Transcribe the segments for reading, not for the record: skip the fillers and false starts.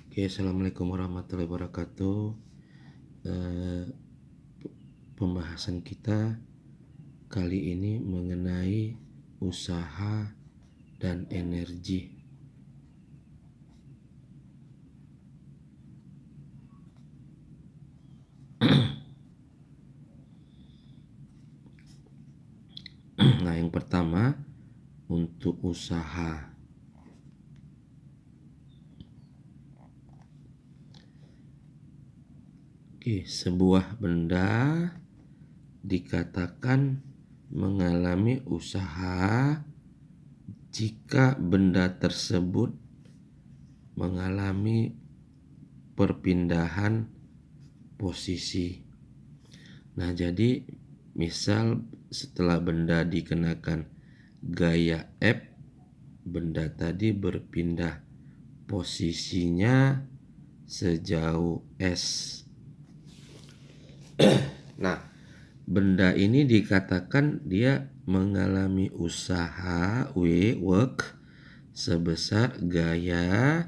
Oke, assalamualaikum warahmatullahi wabarakatuh. Pembahasan kita kali ini mengenai usaha dan energi. Nah, yang pertama untuk usaha. Oke, sebuah benda dikatakan mengalami usaha jika benda tersebut mengalami perpindahan posisi. Nah, jadi misal setelah benda dikenakan gaya F, benda tadi berpindah posisinya sejauh S. Nah, benda ini dikatakan dia mengalami usaha work sebesar gaya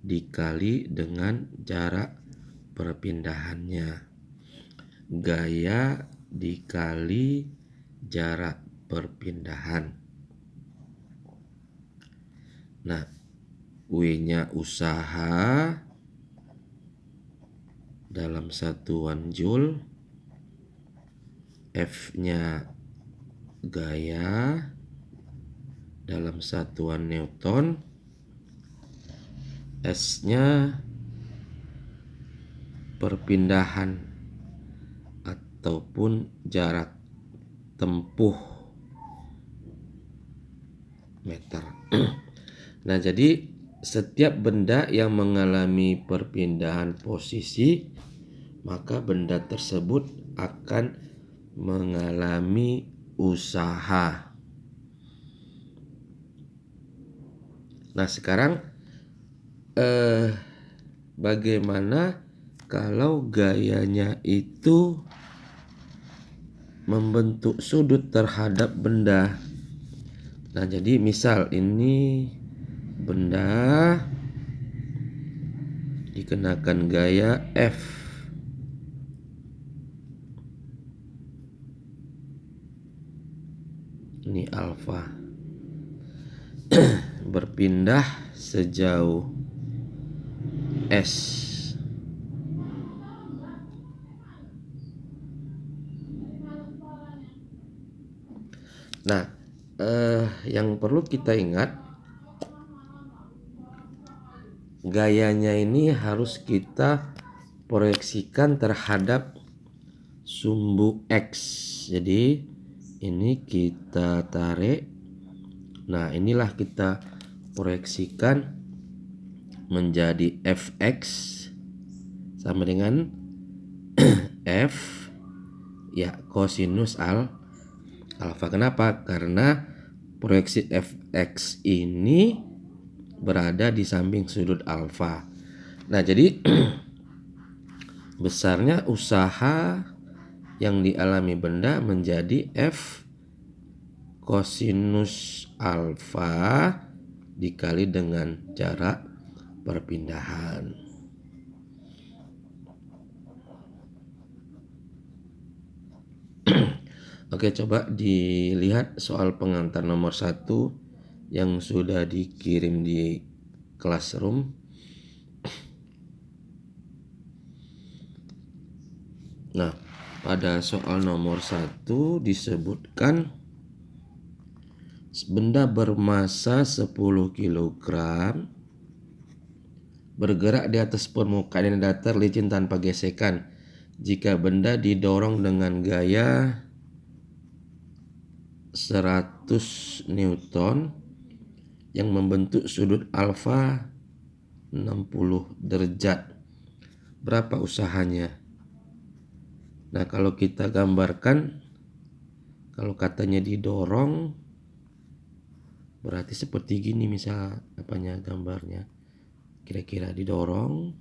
dikali dengan jarak perpindahannya. Gaya dikali jarak perpindahan. Nah, W-nya usaha dalam satuan Joule, F-nya gaya dalam satuan Newton, S-nya perpindahan ataupun jarak tempuh meter. Nah, jadi setiap benda yang mengalami perpindahan posisi, maka benda tersebut akan mengalami usaha. Nah, sekarang bagaimana kalau gayanya itu membentuk sudut terhadap benda? Nah, jadi misal ini benda dikenakan gaya F. Ini alfa. Berpindah sejauh S. Nah, yang perlu kita ingat, gayanya ini harus kita proyeksikan terhadap sumbu X. Jadi ini kita tarik. Nah, inilah kita proyeksikan menjadi Fx sama dengan F ya kosinus alfa. Kenapa? Karena proyeksi Fx ini berada di samping sudut alfa. Nah, jadi besarnya usaha yang dialami benda menjadi F kosinus alfa dikali dengan jarak perpindahan. Oke, coba dilihat soal pengantar nomor 1 yang sudah dikirim di classroom. Nah, pada soal nomor 1 disebutkan benda bermasa 10 kg bergerak di atas permukaan datar licin tanpa gesekan jika benda didorong dengan gaya 100 Newton yang membentuk sudut alfa 60 derajat. Berapa usahanya? Nah, kalau kita gambarkan, kalau katanya didorong, berarti seperti gini misal gambarnya. Kira-kira didorong,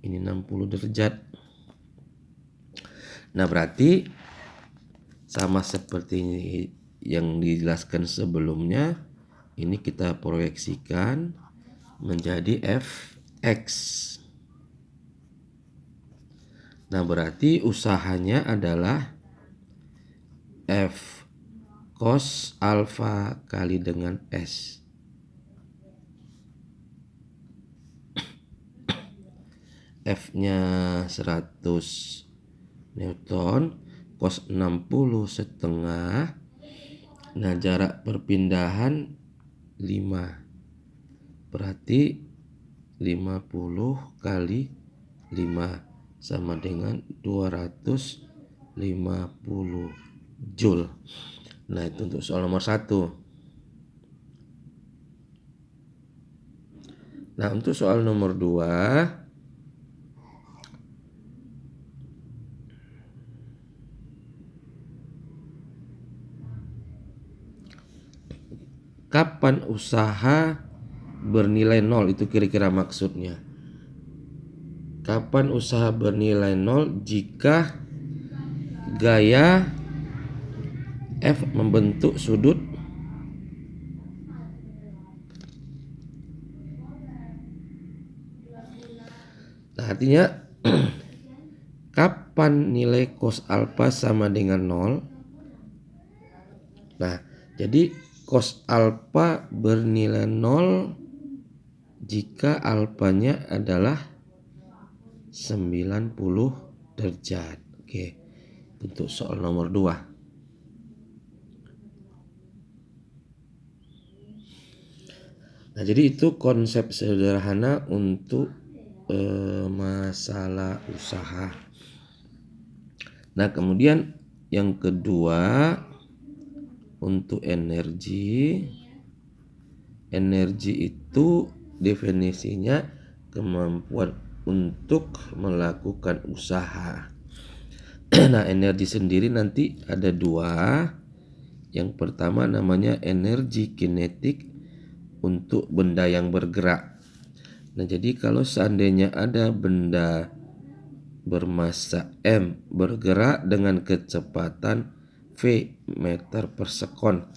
ini 60 derajat. Nah, berarti sama seperti yang dijelaskan sebelumnya, ini kita proyeksikan menjadi F X. Nah, berarti usahanya adalah F cos alfa kali dengan S. F-nya 100 Newton, cos 60 setengah. Nah, jarak perpindahan 5. Berarti 50 kali 5 sama dengan 250 Joule. Nah, itu untuk soal nomor 1. Nah, untuk soal nomor 2, kapan usaha bernilai 0? Itu kira-kira maksudnya. Kapan usaha bernilai 0 jika gaya F membentuk sudut Nah, artinya kapan nilai cos alfa sama dengan 0? Nah, jadi cos alfa bernilai 0 jika alfanya adalah 90 derajat. Oke, untuk soal nomor 2. Nah, jadi itu konsep sederhana untuk masalah usaha. Nah, kemudian yang kedua, untuk energi. Energi itu definisinya kemampuan untuk melakukan usaha. Nah, energi sendiri nanti ada 2. Yang pertama namanya energi kinetik untuk benda yang bergerak. Nah, jadi kalau seandainya ada benda bermassa M bergerak dengan kecepatan V meter per sekon,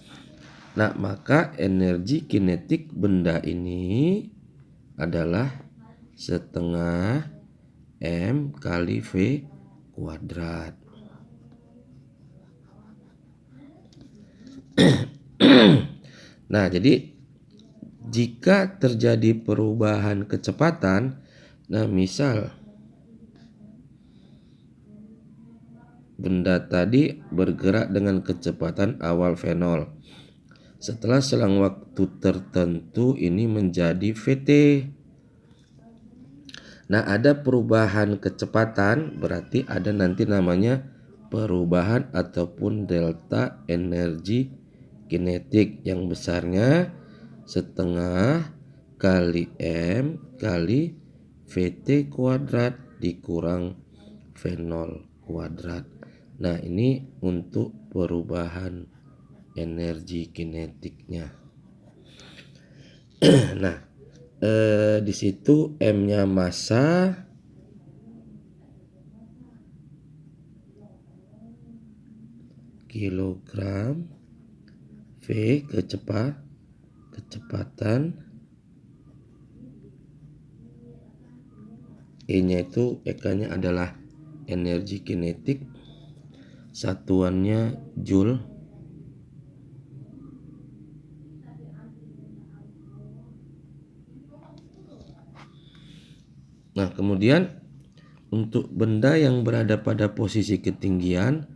nah maka energi kinetik benda ini adalah setengah M kali V kuadrat. Nah, jadi jika terjadi perubahan kecepatan, nah misal benda tadi bergerak dengan kecepatan awal V0. Setelah selang waktu tertentu ini menjadi VT. Nah, ada perubahan kecepatan, berarti ada nanti namanya perubahan ataupun delta energi kinetik yang besarnya setengah kali M kali VT kuadrat dikurang V0 kuadrat. Nah, ini untuk perubahan energi kinetiknya. Nah, di situ M-nya massa, kilogram, V kecepatan, E-nya itu EK-nya adalah energi kinetik, satuannya Joule. Nah, kemudian untuk benda yang berada pada posisi ketinggian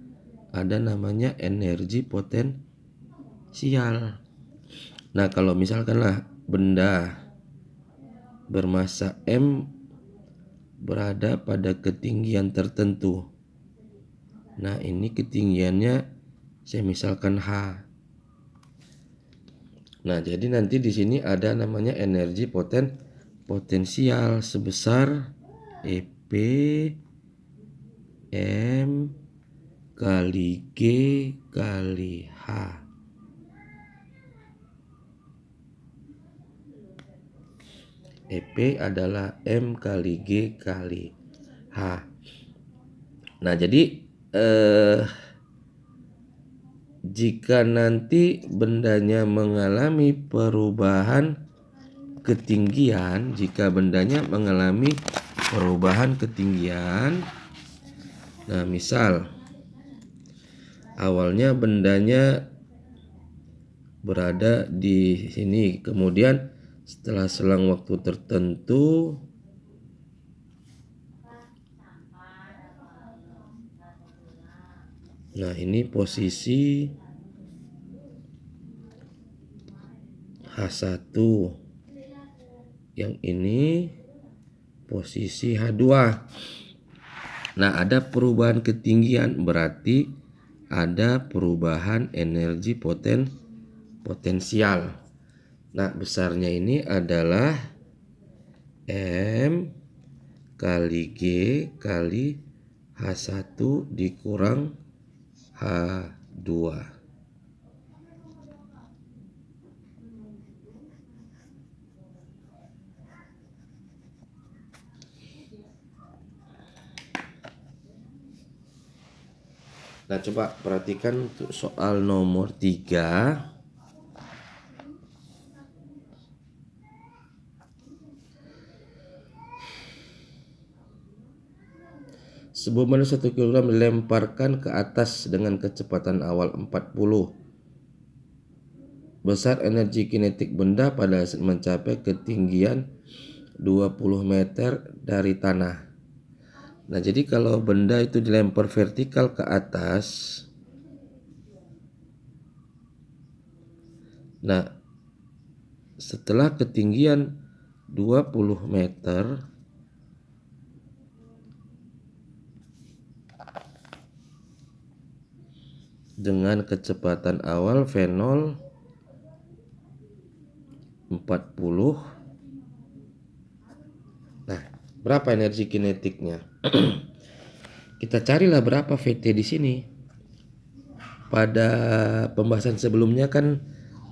ada namanya energi potensial. Nah, kalau misalkanlah benda bermassa M berada pada ketinggian tertentu. Nah, ini ketinggiannya saya misalkan H. Nah, jadi nanti di sini ada namanya energi potensial sebesar EP M kali G kali H. EP adalah M kali G kali H. Nah, jadi jika nanti bendanya mengalami perubahan ketinggian, jika bendanya mengalami perubahan ketinggian. Nah, misal awalnya bendanya berada di sini, kemudian setelah selang waktu tertentu, nah ini posisi H1, yang ini posisi H2. Nah, ada perubahan ketinggian, berarti ada perubahan energi potensial. Nah, besarnya ini adalah M kali G kali H1 dikurang H2. Nah, coba perhatikan untuk soal nomor 3. Sebuah benda 1 kg dilemparkan ke atas dengan kecepatan awal 40. Besar energi kinetik benda pada saat mencapai ketinggian 20 meter dari tanah. Nah, jadi kalau benda itu dilempar vertikal ke atas, nah setelah ketinggian 20 meter, dengan kecepatan awal V0 40. Nah, berapa energi kinetiknya? Kita carilah berapa VT di sini. Pada pembahasan sebelumnya kan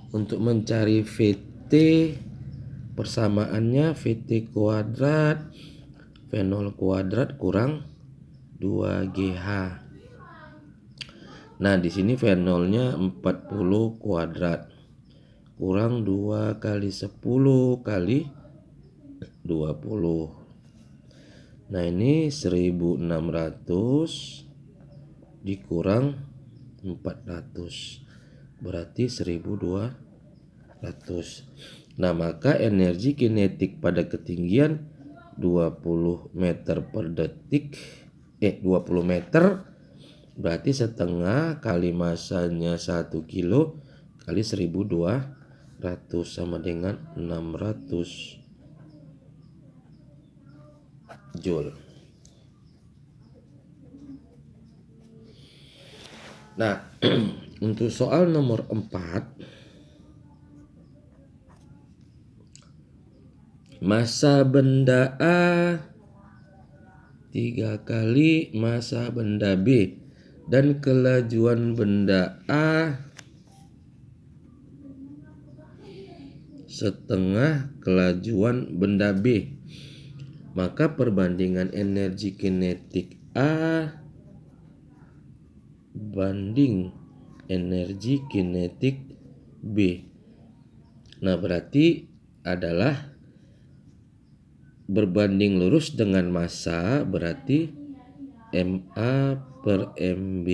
untuk mencari VT, persamaannya VT kuadrat V0 kuadrat kurang 2GH. Nah, di sini V0-nya 40 kuadrat kurang 2 kali 10 kali 20. Nah, ini 1600 dikurang 400, berarti 1200. Nah, maka energi kinetik pada ketinggian 20 meter per detik 20 meter, berarti setengah kali masanya 1 kilo kali 1200 sama dengan 600 Joule. Nah, untuk soal nomor 4, massa benda A 3 kali massa benda B dan kelajuan benda A setengah kelajuan benda B. Maka perbandingan energi kinetik A banding energi kinetik B. Nah, berarti adalah berbanding lurus dengan massa, berarti MA per MB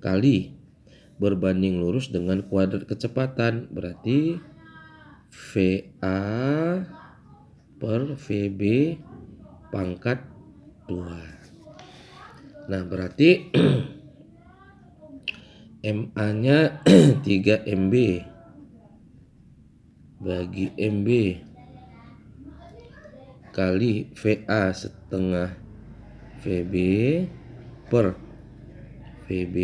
kali berbanding lurus dengan kuadrat kecepatan, berarti VA per VB pangkat 2. Nah, berarti MA-nya 3 MB bagi MB kali VA setengah VB per VB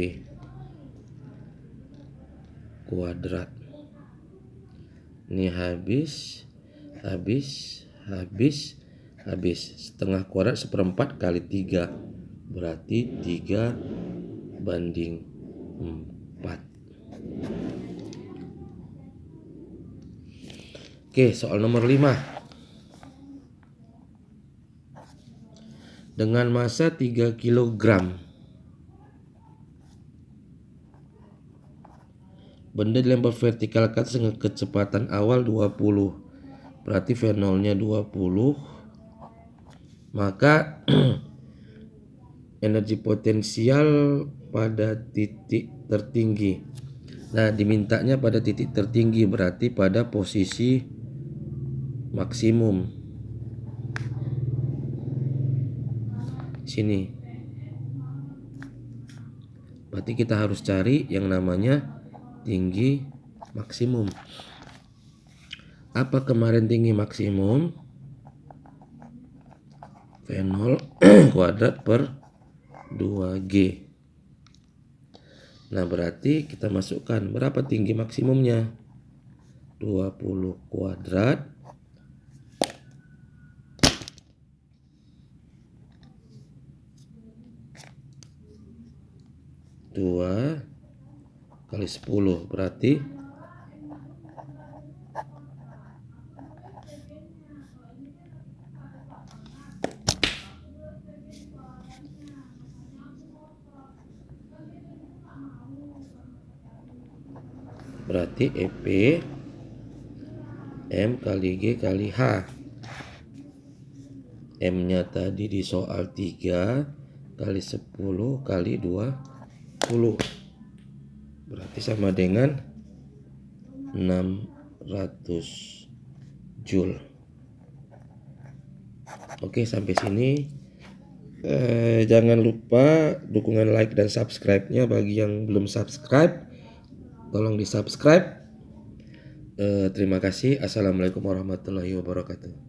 kuadrat. Ini habis. Setengah kuadrat seperempat kali 3, berarti 3:4. Oke, soal nomor 5. Dengan massa 3 kg, benda dilempar vertikal ke atas dengan kecepatan awal 20. berarti V0-nya 20, maka energi potensial pada titik tertinggi. Nah, dimintanya pada titik tertinggi berarti pada posisi maksimum. Sini. Berarti kita harus cari yang namanya tinggi maksimum. Apa kemarin tinggi maksimum? V0 kuadrat per 2G. Nah, berarti kita masukkan berapa tinggi maksimumnya? 20 kuadrat dua kali 10 berarti EP M kali G kali H. M-nya tadi di soal 3 kali 10 kali 20. Berarti sama dengan 600 Joule. Oke, sampai sini. Jangan lupa dukungan like dan subscribe-nya. Bagi yang belum subscribe, tolong di subscribe. Terima kasih. Assalamualaikum warahmatullahi wabarakatuh.